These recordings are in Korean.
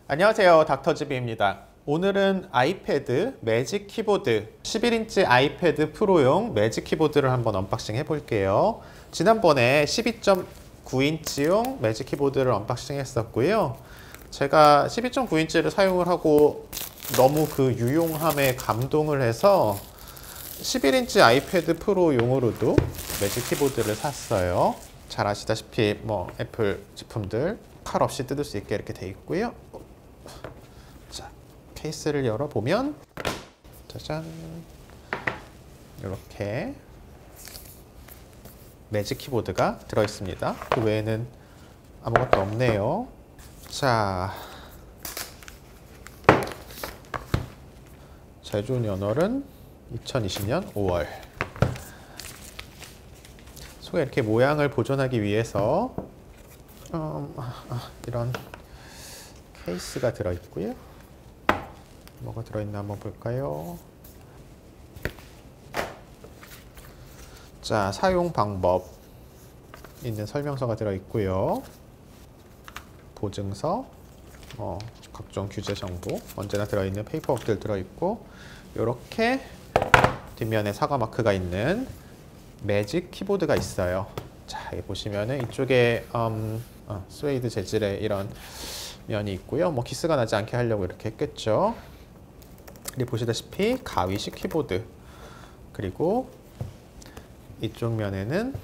안녕하세요, 닥터지비입니다. 오늘은 아이패드 매직 키보드 11인치 아이패드 프로용 매직 키보드를 한번 언박싱 해볼게요. 지난번에 12.9인치용 매직 키보드를 언박싱 했었고요. 제가 12.9인치를 사용을 하고 너무 그 유용함에 감동을 해서 11인치 아이패드 프로용으로도 매직 키보드를 샀어요. 잘 아시다시피 애플 제품들 칼 없이 뜯을 수 있게 이렇게 돼 있고요. 자, 케이스를 열어보면 짜잔, 이렇게 매직 키보드가 들어있습니다. 그 외에는 아무것도 없네요. 자, 제조 연월은 2020년 5월. 속에 이렇게 모양을 보존하기 위해서 이런 케이스가 들어있고요. 뭐가 들어있나 한번 볼까요? 자, 사용 방법 있는 설명서가 들어있고요. 보증서, 각종 규제 정보 언제나 들어있는 페이퍼워크들 들어있고, 이렇게 뒷면에 사과 마크가 있는 매직 키보드가 있어요. 자, 여기 보시면은 이쪽에 스웨이드 재질의 이런 면이 있고요. 기스가 나지 않게 하려고 이렇게 했겠죠. 여기 보시다시피 가위식 키보드, 그리고 이쪽 면에는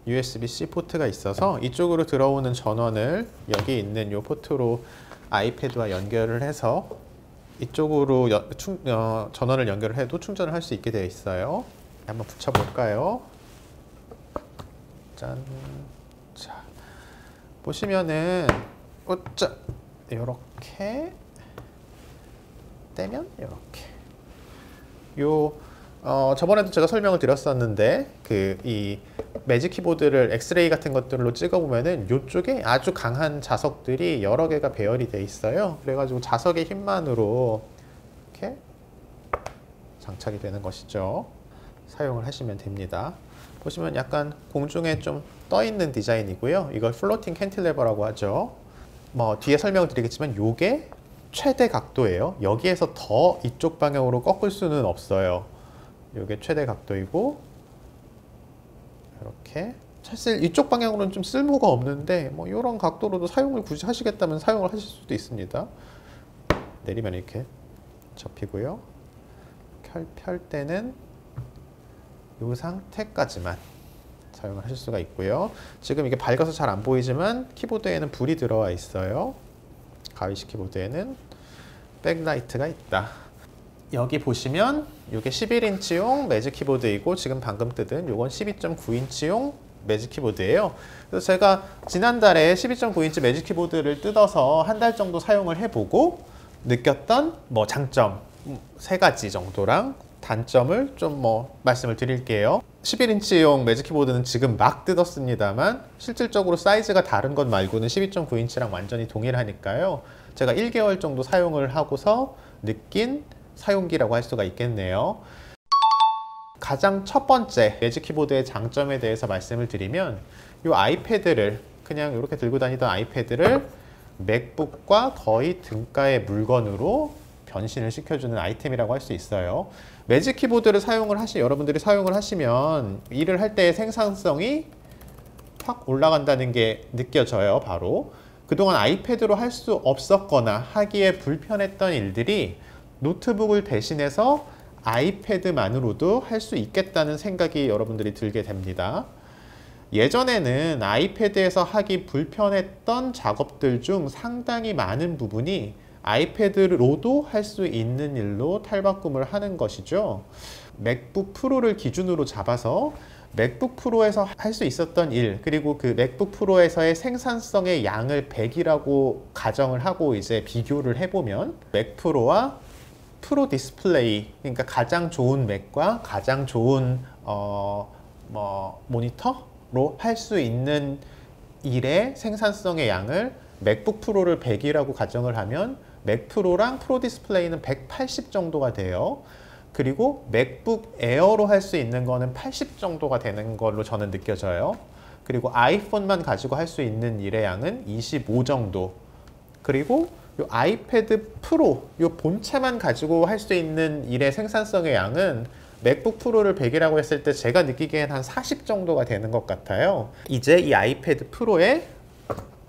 USB-C 포트가 있어서 이쪽으로 들어오는 전원을 여기 있는 이 포트로 아이패드와 연결을 해서 이쪽으로 전원을 연결을 해도 충전을 할 수 있게 되어 있어요. 한번 붙여볼까요? 짠. 자, 보시면은 이렇게 떼면 이렇게 저번에도 제가 설명을 드렸었는데 이 매직 키보드를 엑스레이 같은 것들로 찍어보면은 이쪽에 아주 강한 자석들이 여러 개가 배열이 돼 있어요. 그래가지고 자석의 힘만으로 이렇게 장착이 되는 것이죠. 사용을 하시면 됩니다. 보시면 약간 공중에 좀 떠 있는 디자인이고요. 이걸 플로팅 캔틸레버라고 하죠. 뒤에 설명을 드리겠지만 이게 최대 각도예요. 여기에서 더 이쪽 방향으로 꺾을 수는 없어요. 이게 최대 각도이고, 이렇게 사실 이쪽 방향으로는 좀 쓸모가 없는데 이런 각도로도 사용을 굳이 하시겠다면 사용을 하실 수도 있습니다. 내리면 이렇게 접히고요. 펼 때는 이 상태까지만 사용을 하실 수가 있고요. 지금 이게 밝아서 잘 안 보이지만 키보드에는 불이 들어와 있어요. 가위식 키보드에는 백라이트가 있다. 여기 보시면 이게 11인치용 매직 키보드이고, 지금 방금 뜯은 이건 12.9인치용 매직 키보드예요. 그래서 제가 지난달에 12.9인치 매직 키보드를 뜯어서 한 달 정도 사용을 해보고 느꼈던 장점 3가지 정도랑 단점을 좀 말씀을 드릴게요. 11인치용 매직 키보드는 지금 막 뜯었습니다만 실질적으로 사이즈가 다른 것 말고는 12.9인치랑 완전히 동일하니까요. 제가 1개월 정도 사용을 하고서 느낀 사용기라고 할 수가 있겠네요. 가장 첫 번째 매직 키보드의 장점에 대해서 말씀을 드리면, 이 아이패드를 그냥 이렇게 들고 다니던 아이패드를 맥북과 거의 등가의 물건으로 변신을 시켜주는 아이템이라고 할 수 있어요. 매직 키보드를 여러분들이 사용을 하시면 일을 할 때의 생산성이 확 올라간다는 게 느껴져요. 바로 그동안 아이패드로 할 수 없었거나 하기에 불편했던 일들이 노트북을 대신해서 아이패드만으로도 할 수 있겠다는 생각이 여러분들이 들게 됩니다. 예전에는 아이패드에서 하기 불편했던 작업들 중 상당히 많은 부분이 아이패드로도 할 수 있는 일로 탈바꿈을 하는 것이죠. 맥북 프로를 기준으로 잡아서 맥북 프로에서 할 수 있었던 일, 그리고 그 맥북 프로에서의 생산성의 양을 100이라고 가정을 하고 이제 비교를 해보면, 맥 프로와 프로 디스플레이, 그러니까 가장 좋은 맥과 가장 좋은 모니터로 할 수 있는 일의 생산성의 양을 맥북 프로를 100이라고 가정을 하면 맥 프로랑 프로 디스플레이는 180 정도가 돼요. 그리고 맥북 에어로 할 수 있는 거는 80 정도가 되는 걸로 저는 느껴져요. 그리고 아이폰만 가지고 할 수 있는 일의 양은 25 정도. 그리고 요 아이패드 프로 요 본체만 가지고 할 수 있는 일의 생산성의 양은 맥북 프로를 100이라고 했을 때 제가 느끼기엔 한 40 정도가 되는 것 같아요. 이제 이 아이패드 프로에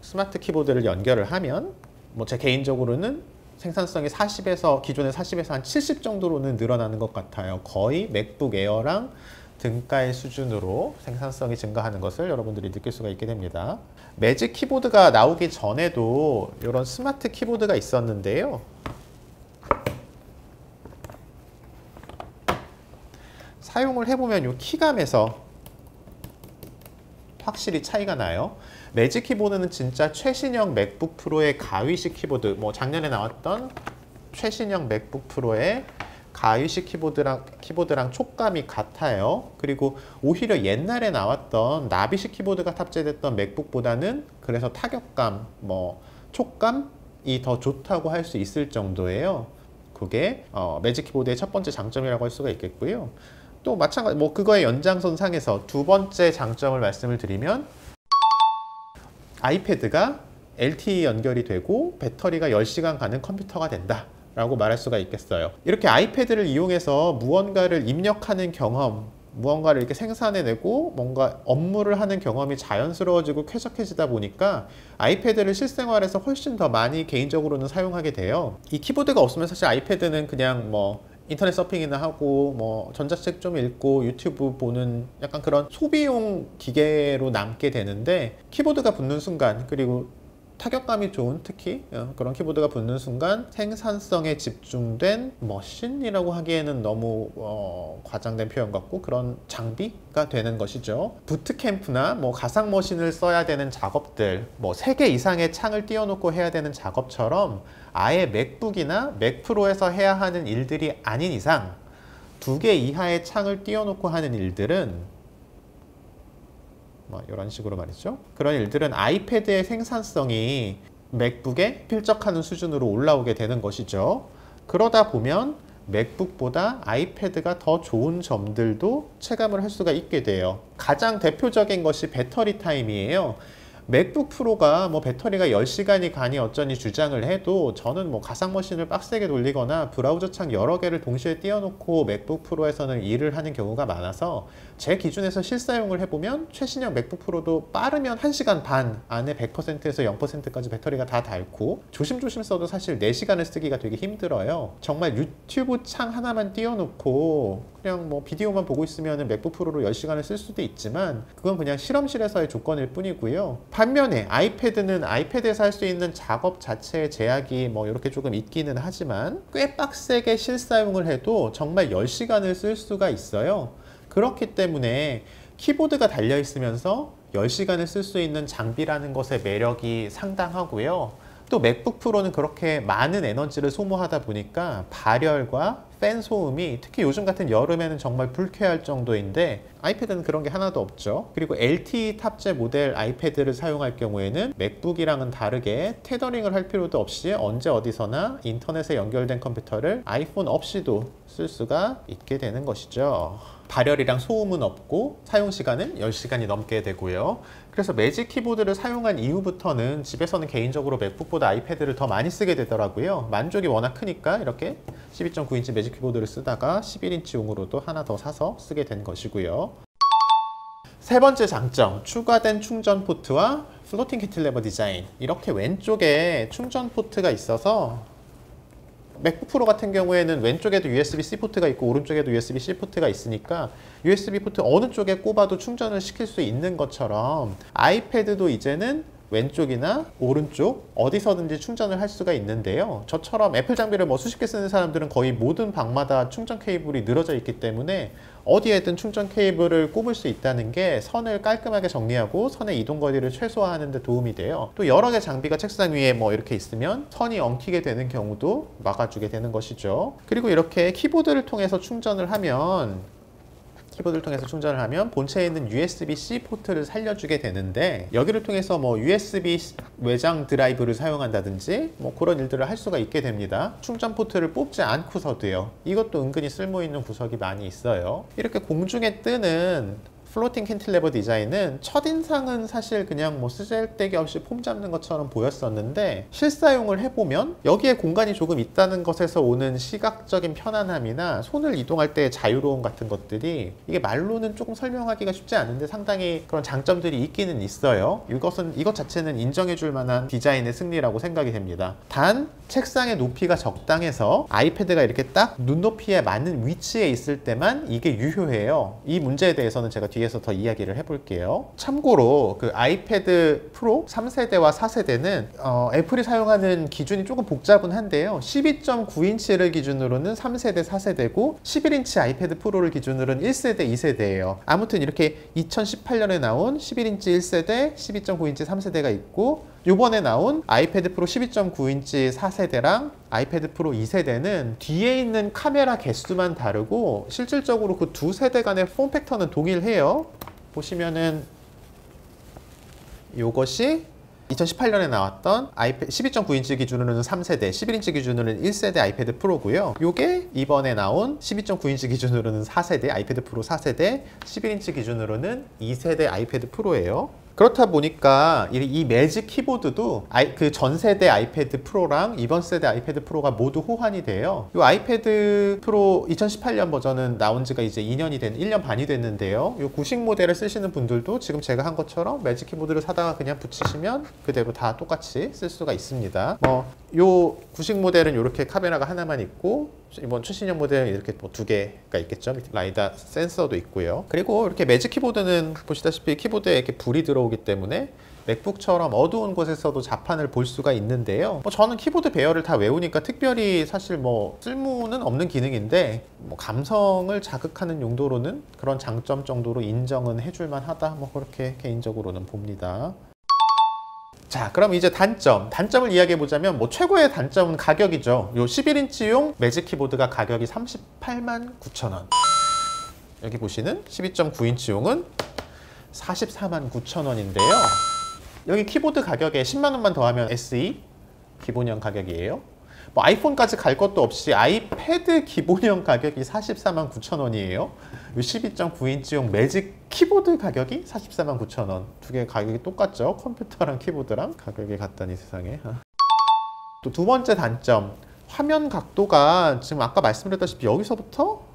스마트 키보드를 연결을 하면 뭐 제 개인적으로는 생산성이 40에서 기존의 40에서 한 70 정도로는 늘어나는 것 같아요. 거의 맥북 에어랑 등가의 수준으로 생산성이 증가하는 것을 여러분들이 느낄 수가 있게 됩니다. 매직 키보드가 나오기 전에도 이런 스마트 키보드가 있었는데요. 사용을 해보면 이 키감에서 확실히 차이가 나요. 매직 키보드는 진짜 최신형 맥북 프로의 가위식 키보드, 뭐 작년에 나왔던 최신형 맥북 프로의 가위식 키보드랑 촉감이 같아요. 그리고 오히려 옛날에 나왔던 나비식 키보드가 탑재됐던 맥북보다는 그래서 타격감, 뭐 촉감이 더 좋다고 할 수 있을 정도예요. 그게 매직 키보드의 첫 번째 장점이라고 할 수가 있겠고요. 또 마찬가지, 뭐 그거의 연장선상에서 두 번째 장점을 말씀을 드리면 아이패드가 LTE 연결이 되고 배터리가 10시간 가는 컴퓨터가 된다 라고 말할 수가 있겠어요. 이렇게 아이패드를 이용해서 무언가를 입력하는 경험, 무언가를 이렇게 생산해내고 뭔가 업무를 하는 경험이 자연스러워지고 쾌적해지다 보니까 아이패드를 실생활에서 훨씬 더 많이 개인적으로는 사용하게 돼요. 이 키보드가 없으면 사실 아이패드는 그냥 뭐 인터넷 서핑이나 하고 뭐 전자책 좀 읽고 유튜브 보는 약간 그런 소비용 기계로 남게 되는데, 키보드가 붙는 순간, 그리고 타격감이 좋은 특히 그런 키보드가 붙는 순간 생산성에 집중된 머신이라고 하기에는 너무 과장된 표현 같고 그런 장비가 되는 것이죠. 부트캠프나 뭐 가상 머신을 써야 되는 작업들, 뭐 3개 이상의 창을 띄워놓고 해야 되는 작업처럼 아예 맥북이나 맥프로에서 해야 하는 일들이 아닌 이상 2개 이하의 창을 띄워놓고 하는 일들은 뭐 이런 식으로 말이죠. 그런 일들은 아이패드의 생산성이 맥북에 필적하는 수준으로 올라오게 되는 것이죠. 그러다 보면 맥북보다 아이패드가 더 좋은 점들도 체감을 할 수가 있게 돼요. 가장 대표적인 것이 배터리 타임이에요. 맥북 프로가 뭐 배터리가 10시간이 가니 어쩌니 주장을 해도 저는 뭐 가상머신을 빡세게 돌리거나 브라우저 창 여러 개를 동시에 띄워놓고 맥북 프로에서는 일을 하는 경우가 많아서 제 기준에서 실사용을 해보면 최신형 맥북 프로도 빠르면 1시간 반 안에 100%에서 0%까지 배터리가 다 닳고 조심조심 써도 사실 4시간을 쓰기가 되게 힘들어요. 정말 유튜브 창 하나만 띄워놓고 그냥 뭐 비디오만 보고 있으면 맥북 프로로 10시간을 쓸 수도 있지만 그건 그냥 실험실에서의 조건일 뿐이고요. 반면에 아이패드는 아이패드에서 할 수 있는 작업 자체의 제약이 뭐 이렇게 조금 있기는 하지만 꽤 빡세게 실사용을 해도 정말 10시간을 쓸 수가 있어요. 그렇기 때문에 키보드가 달려 있으면서 10시간을 쓸 수 있는 장비라는 것의 매력이 상당하고요. 또 맥북 프로는 그렇게 많은 에너지를 소모하다 보니까 발열과 팬 소음이 특히 요즘 같은 여름에는 정말 불쾌할 정도인데 아이패드는 그런 게 하나도 없죠. 그리고 LTE 탑재 모델 아이패드를 사용할 경우에는 맥북이랑은 다르게 테더링을 할 필요도 없이 언제 어디서나 인터넷에 연결된 컴퓨터를 아이폰 없이도 쓸 수가 있게 되는 것이죠. 발열이랑 소음은 없고 사용시간은 10시간이 넘게 되고요. 그래서 매직 키보드를 사용한 이후부터는 집에서는 개인적으로 맥북보다 아이패드를 더 많이 쓰게 되더라고요. 만족이 워낙 크니까 이렇게 12.9인치 매직 키보드를 쓰다가 11인치용으로도 하나 더 사서 쓰게 된 것이고요. 세 번째 장점, 추가된 충전 포트와 플로팅 cantilever 디자인. 이렇게 왼쪽에 충전 포트가 있어서 맥북 프로 같은 경우에는 왼쪽에도 USB-C 포트가 있고 오른쪽에도 USB-C 포트가 있으니까 USB 포트 어느 쪽에 꼽아도 충전을 시킬 수 있는 것처럼 아이패드도 이제는 왼쪽이나 오른쪽 어디서든지 충전을 할 수가 있는데요. 저처럼 애플 장비를 뭐 수십 개 쓰는 사람들은 거의 모든 방마다 충전 케이블이 늘어져 있기 때문에 어디에든 충전 케이블을 꼽을 수 있다는 게 선을 깔끔하게 정리하고 선의 이동 거리를 최소화하는 데 도움이 돼요. 또 여러 개 장비가 책상 위에 뭐 이렇게 있으면 선이 엉키게 되는 경우도 막아주게 되는 것이죠. 그리고 이렇게 키보드를 통해서 충전을 하면 본체에 있는 USB-C 포트를 살려주게 되는데 여기를 통해서 뭐 USB 외장 드라이브를 사용한다든지 뭐 그런 일들을 할 수가 있게 됩니다. 충전 포트를 뽑지 않고서도요. 이것도 은근히 쓸모있는 구석이 많이 있어요. 이렇게 공중에 뜨는 플로팅 캔틸레버 디자인은 첫인상은 사실 그냥 뭐 쓰잘데기 없이 폼 잡는 것처럼 보였었는데 실사용을 해보면 여기에 공간이 조금 있다는 것에서 오는 시각적인 편안함이나 손을 이동할 때의 자유로움 같은 것들이 이게 말로는 조금 설명하기가 쉽지 않은데 상당히 그런 장점들이 있기는 있어요. 이것 자체는 인정해줄 만한 디자인의 승리라고 생각이 됩니다. 단 책상의 높이가 적당해서 아이패드가 이렇게 딱 눈높이에 맞는 위치에 있을 때만 이게 유효해요. 이 문제에 대해서는 제가 뒤에서 더 이야기를 해볼게요. 참고로 그 아이패드 프로 3세대와 4세대는 애플이 사용하는 기준이 조금 복잡은 한데요. 12.9인치를 기준으로는 3세대, 4세대고 11인치 아이패드 프로를 기준으로는 1세대, 2세대예요. 아무튼 이렇게 2018년에 나온 11인치 1세대, 12.9인치 3세대가 있고 요번에 나온 아이패드 프로 12.9인치 4세대랑 아이패드 프로 2세대는 뒤에 있는 카메라 개수만 다르고 실질적으로 그 두 세대 간의 폼 팩터는 동일해요. 보시면은 요것이 2018년에 나왔던 12.9인치 기준으로는 3세대, 11인치 기준으로는 1세대 아이패드 프로고요. 요게 이번에 나온 12.9인치 기준으로는 4세대 아이패드 프로 4세대, 11인치 기준으로는 2세대 아이패드 프로예요. 그렇다 보니까 이 매직 키보드도 그 전세대 아이패드 프로랑 이번 세대 아이패드 프로가 모두 호환이 돼요. 이 아이패드 프로 2018년 버전은 나온 지가 이제 1년 반이 됐는데요. 이 구식 모델을 쓰시는 분들도 지금 제가 한 것처럼 매직 키보드를 사다가 그냥 붙이시면 그대로 다 똑같이 쓸 수가 있습니다. 요 구식 모델은 이렇게 카메라가 하나만 있고 이번 최신형 모델은 이렇게 뭐 두 개가 있겠죠. 라이다 센서도 있고요. 그리고 이렇게 매직 키보드는 보시다시피 키보드에 이렇게 불이 들어오기 때문에 맥북처럼 어두운 곳에서도 자판을 볼 수가 있는데요. 저는 키보드 배열을 다 외우니까 특별히 사실 뭐 쓸모는 없는 기능인데 뭐 감성을 자극하는 용도로는 그런 장점 정도로 인정은 해줄만 하다. 뭐 그렇게 개인적으로는 봅니다. 자, 그럼 이제 단점을 이야기해 보자면 뭐 최고의 단점은 가격이죠. 요 11인치용 매직 키보드가 가격이 389,000원. 여기 보시는 12.9인치용은 449,000원인데요. 여기 키보드 가격에 10만 원만 더하면 SE 기본형 가격이에요. 뭐 아이폰까지 갈 것도 없이 아이패드 기본형 가격이 449,000원이에요. 요 12.9인치용 매직 키보드 가격이 449,000원. 두 개 가격이 똑같죠. 컴퓨터랑 키보드랑 가격이 같다니 세상에. 또 두 번째 단점, 화면 각도가 지금 아까 말씀드렸다시피 여기서부터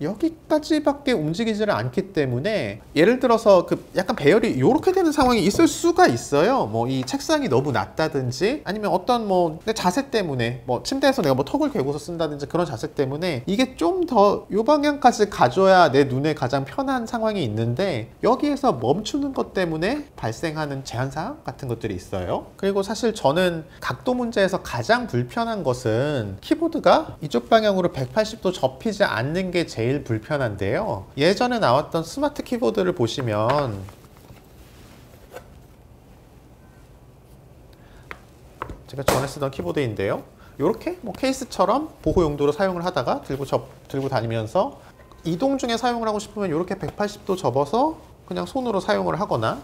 여기까지밖에 움직이지를 않기 때문에 예를 들어서 그 약간 배열이 이렇게 되는 상황이 있을 수가 있어요. 뭐 이 책상이 너무 낮다든지 아니면 어떤 뭐 내 자세 때문에 뭐 침대에서 내가 뭐 턱을 괴고서 쓴다든지 그런 자세 때문에 이게 좀 더 이 방향까지 가져야 내 눈에 가장 편한 상황이 있는데 여기에서 멈추는 것 때문에 발생하는 제한사항 같은 것들이 있어요. 그리고 사실 저는 각도 문제에서 가장 불편한 것은 키보드가 이쪽 방향으로 180도 접히지 않는 게 제일 불편한데요. 예전에 나왔던 스마트 키보드를 보시면 제가 전에 쓰던 키보드인데요. 이렇게 뭐 케이스처럼 보호 용도로 사용을 하다가 들고 다니면서 이동 중에 사용을 하고 싶으면 이렇게 180도 접어서 그냥 손으로 사용을 하거나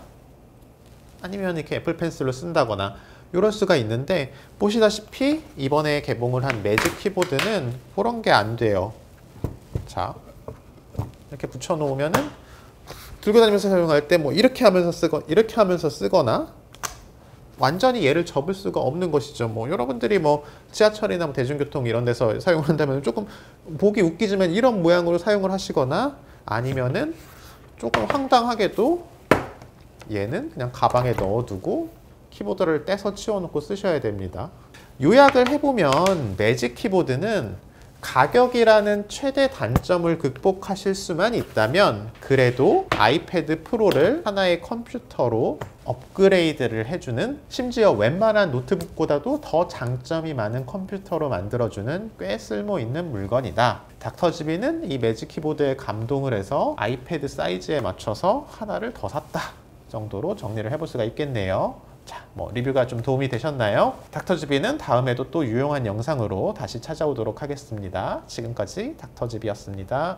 아니면 이렇게 애플 펜슬로 쓴다거나 이럴 수가 있는데 보시다시피 이번에 개봉을 한 매직 키보드는 그런 게 안 돼요. 자, 이렇게 붙여 놓으면은 들고 다니면서 사용할 때 뭐 이렇게 하면서 쓰거나 완전히 얘를 접을 수가 없는 것이죠. 뭐 여러분들이 뭐 지하철이나 뭐 대중교통 이런 데서 사용을 한다면 조금 보기 웃기지만 이런 모양으로 사용을 하시거나 아니면은 조금 황당하게도 얘는 그냥 가방에 넣어두고 키보드를 떼서 치워놓고 쓰셔야 됩니다. 요약을 해보면 매직 키보드는 가격이라는 최대 단점을 극복하실 수만 있다면 그래도 아이패드 프로를 하나의 컴퓨터로 업그레이드를 해주는, 심지어 웬만한 노트북보다도 더 장점이 많은 컴퓨터로 만들어주는 꽤 쓸모있는 물건이다. 닥터지비는 이 매직 키보드에 감동을 해서 아이패드 사이즈에 맞춰서 하나를 더 샀다 정도로 정리를 해볼 수가 있겠네요. 자, 뭐 리뷰가 좀 도움이 되셨나요? 닥터지비는 다음에도 또 유용한 영상으로 다시 찾아오도록 하겠습니다. 지금까지 닥터지비였습니다.